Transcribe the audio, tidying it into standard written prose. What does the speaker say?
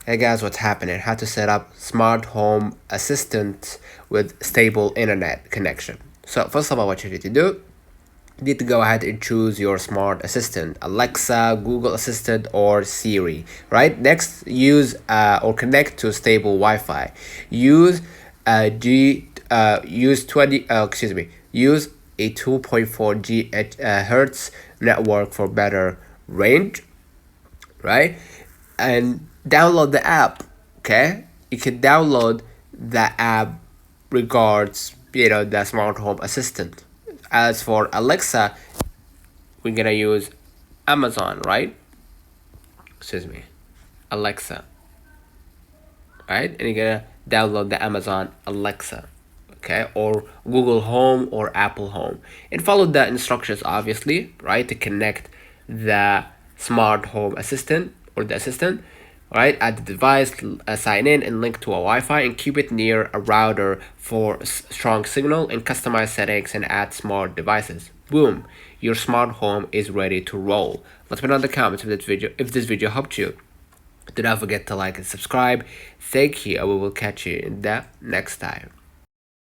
Hey guys, what's happening? How to set up smart home assistant with stable internet connection. So first of all, what you need to do, you need to go ahead and choose your smart assistant, Alexa, Google Assistant, or Siri. Right. Next, use or connect to stable Wi-Fi. Use use 20. Use a 2.4 hertz network for better range, right? And download the app. Okay, you can download the app regards the smart home assistant. As for Alexa, we're gonna use Amazon, right? Excuse me, Alexa, right? And you're gonna download the Amazon Alexa, okay, or Google Home or Apple Home, and follow the instructions, obviously, right, to connect the smart home assistant or the assistant. Right, add the device, sign in, and link to a Wi-Fi, and keep it near a router for strong signal, and customize settings and add smart devices. Boom, your smart home is ready to roll. Let me know in the comments if this video helped you. Do not forget to like and subscribe. Thank you, and we will catch you in the next time.